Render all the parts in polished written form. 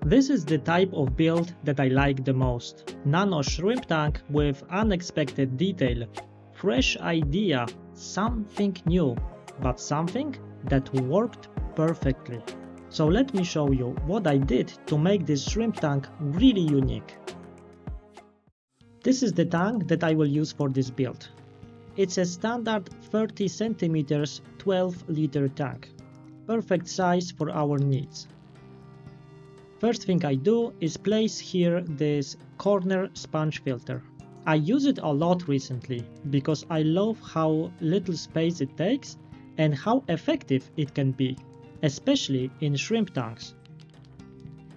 This is the type of build that I like the most. Nano shrimp tank with unexpected detail, fresh idea, something new, but something that worked perfectly. So let me show you what I did to make this shrimp tank really unique. This is the tank that I will use for this build. It's a standard 30 cm 12-liter tank, perfect size for our needs. First thing I do is place here this corner sponge filter. I use it a lot recently because I love how little space it takes and how effective it can be, especially in shrimp tanks.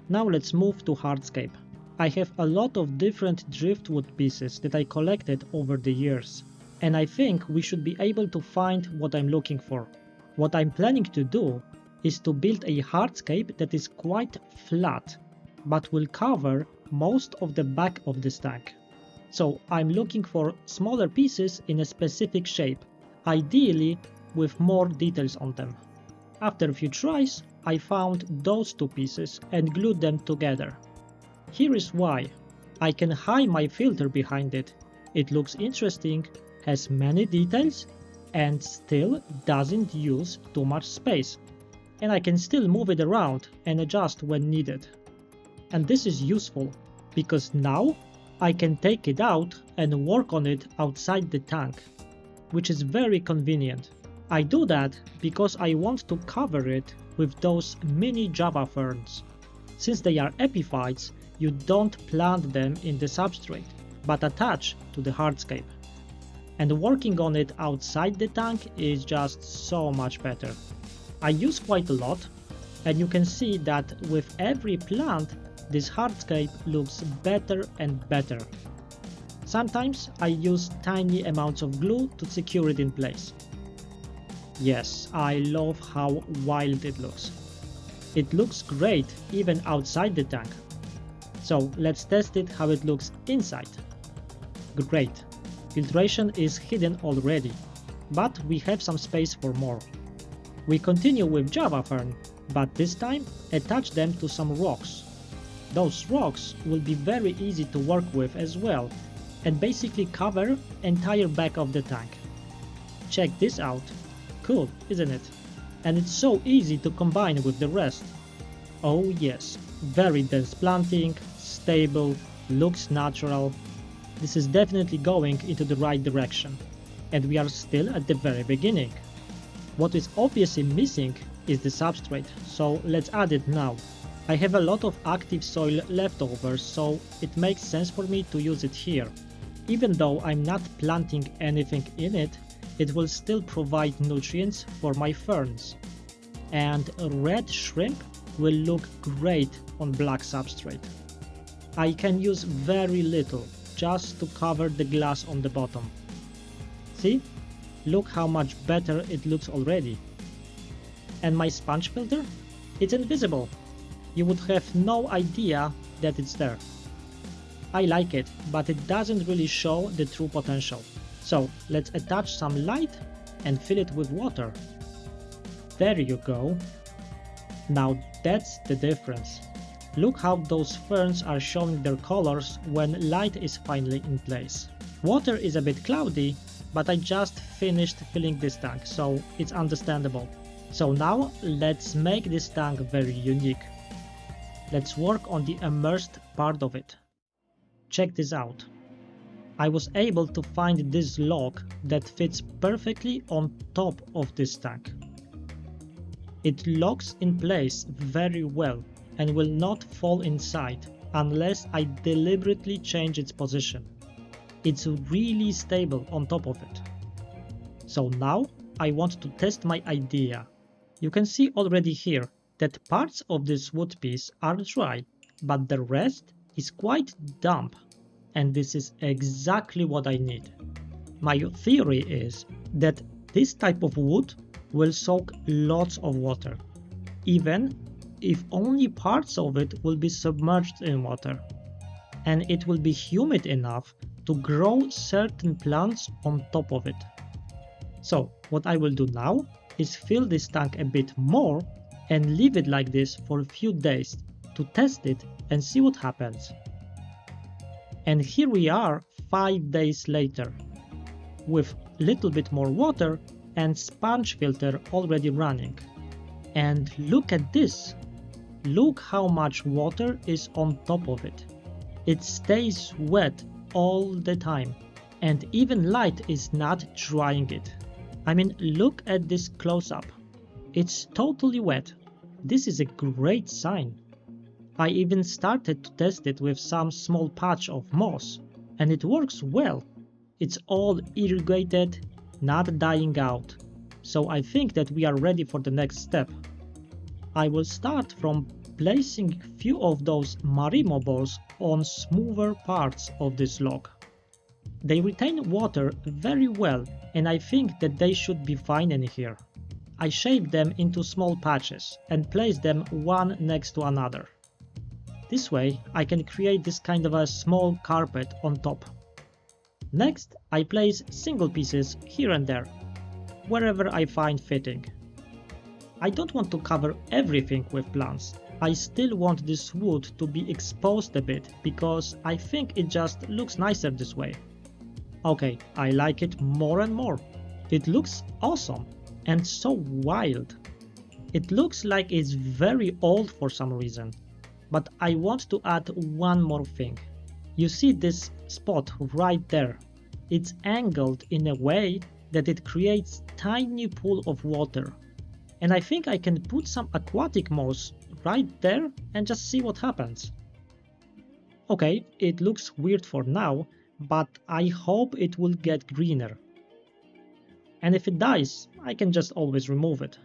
Now let's move to hardscape. I have a lot of different driftwood pieces that I collected over the years, and I think we should be able to find what I'm looking for. What I'm planning to do is to build a hardscape that is quite flat, but will cover most of the back of this tank. So I'm looking for smaller pieces in a specific shape, ideally with more details on them. After a few tries, I found those two pieces and glued them together. Here is why. I can hide my filter behind it. It looks interesting, has many details, and still doesn't use too much space. And I can still move it around and adjust when needed. And this is useful because now I can take it out and work on it outside the tank, which is very convenient. I do that because I want to cover it with those mini Java ferns. Since they are epiphytes, you don't plant them in the substrate, but attach to the hardscape. And working on it outside the tank is just so much better. I use quite a lot, and you can see that with every plant, this hardscape looks better and better. Sometimes I use tiny amounts of glue to secure it in place. Yes, I love how wild it looks. It looks great even outside the tank. So let's test it how it looks inside. Great, filtration is hidden already, but we have some space for more. We continue with Java fern, but this time attach them to some rocks. Those rocks will be very easy to work with as well, and basically cover entire back of the tank. Check this out. Cool, isn't it? And it's so easy to combine with the rest. Oh yes, very dense planting, stable, looks natural. This is definitely going into the right direction, and we are still at the very beginning. What is obviously missing is the substrate, so let's add it now. I have a lot of active soil left over, so it makes sense for me to use it here. Even though I'm not planting anything in it, it will still provide nutrients for my ferns. And red shrimp will look great on black substrate. I can use very little, just to cover the glass on the bottom. See? Look how much better it looks already. And my sponge filter? It's invisible. You would have no idea that it's there. I like it, but it doesn't really show the true potential. So let's attach some light and fill it with water. There you go. Now that's the difference. Look how those ferns are showing their colors when light is finally in place. Water is a bit cloudy, but I just finished filling this tank, so it's understandable. So now let's make this tank very unique. Let's work on the immersed part of it. Check this out. I was able to find this log that fits perfectly on top of this tank. It locks in place very well and will not fall inside unless I deliberately change its position. It's really stable on top of it. So now I want to test my idea. You can see already here that parts of this wood piece are dry, but the rest is quite damp, and this is exactly what I need. My theory is that this type of wood will soak lots of water, even if only parts of it will be submerged in water, and it will be humid enough to grow certain plants on top of it. So what I will do now is fill this tank a bit more and leave it like this for a few days to test it and see what happens. And here we are 5 days later, with little bit more water and sponge filter already running. And look at this! Look how much water is on top of it. It stays wet all the time, and even light is not drying it. I mean, look at this close-up. It's totally wet. This is a great sign. I even started to test it with some small patch of moss, and it works well. It's all irrigated, not dying out. So I think that we are ready for the next step. I will start from placing a few of those Marimo balls on smoother parts of this log. They retain water very well, and I think that they should be fine in here. I shaped them into small patches and placed them one next to another. This way I can create this kind of a small carpet on top. Next, I place single pieces here and there, wherever I find fitting. I don't want to cover everything with plants. I still want this wood to be exposed a bit because I think it just looks nicer this way. Okay, I like it more and more. It looks awesome and so wild. It looks like it's very old for some reason. But I want to add one more thing. You see this spot right there? It's angled in a way that it creates tiny pool of water. And I think I can put some aquatic moss right there and just see what happens. Okay, it looks weird for now, but I hope it will get greener. And if it dies, I can just always remove it.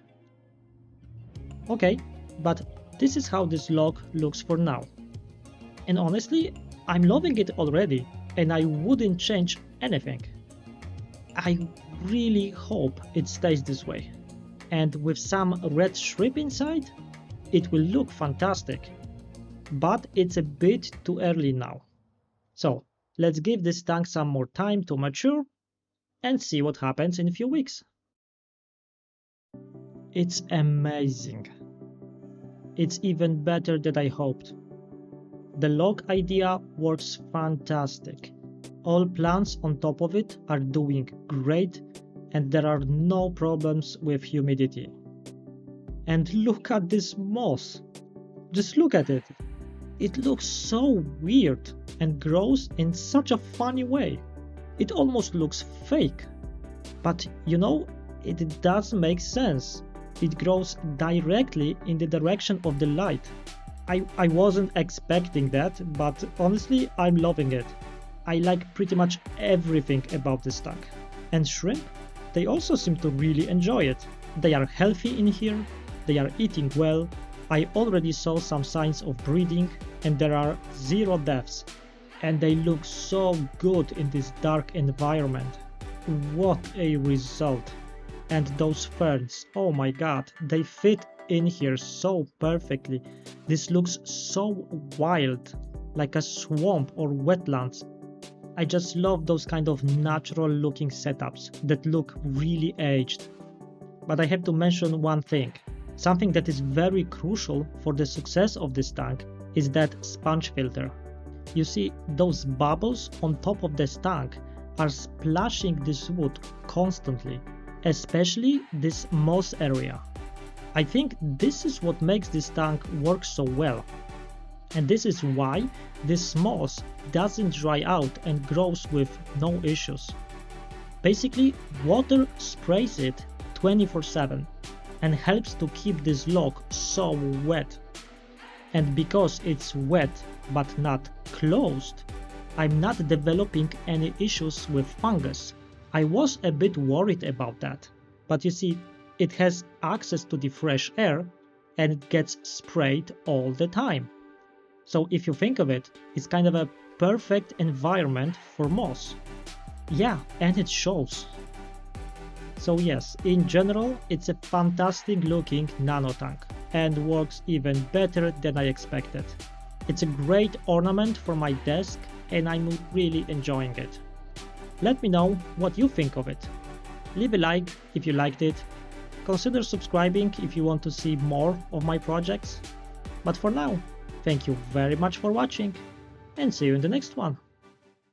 Okay, but this is how this log looks for now. And honestly, I'm loving it already, and I wouldn't change anything. I really hope it stays this way. And with some red shrimp inside, it will look fantastic. But it's a bit too early now. So let's give this tank some more time to mature and see what happens in a few weeks. It's amazing. It's even better than I hoped. The log idea works fantastic. All plants on top of it are doing great and there are no problems with humidity. And look at this moss. Just look at it. It looks so weird and grows in such a funny way. It almost looks fake. But you know, it does make sense. It grows directly in the direction of the light. I wasn't expecting that, but honestly, I'm loving it. I like pretty much everything about this tank. And shrimp? They also seem to really enjoy it. They are healthy in here, they are eating well. I already saw some signs of breeding and there are 0 deaths. And they look so good in this dark environment. What a result! And those ferns, oh my god, they fit in here so perfectly. This looks so wild, like a swamp or wetlands. I just love those kind of natural looking setups that look really aged. But I have to mention one thing. Something that is very crucial for the success of this tank is that sponge filter. You see, those bubbles on top of this tank are splashing this wood constantly, especially this moss area. I think this is what makes this tank work so well. And this is why this moss doesn't dry out and grows with no issues. Basically, water sprays it 24/7 and helps to keep this log so wet. And because it's wet but not closed, I'm not developing any issues with fungus. I was a bit worried about that, but you see, it has access to the fresh air and it gets sprayed all the time. So if you think of it, it's kind of a perfect environment for moss. Yeah, and it shows. So yes, in general, it's a fantastic looking nano tank and works even better than I expected. It's a great ornament for my desk and I'm really enjoying it. Let me know what you think of it. Leave a like if you liked it. Consider subscribing if you want to see more of my projects. But for now, Thank you very much for watching, and see you in the next one.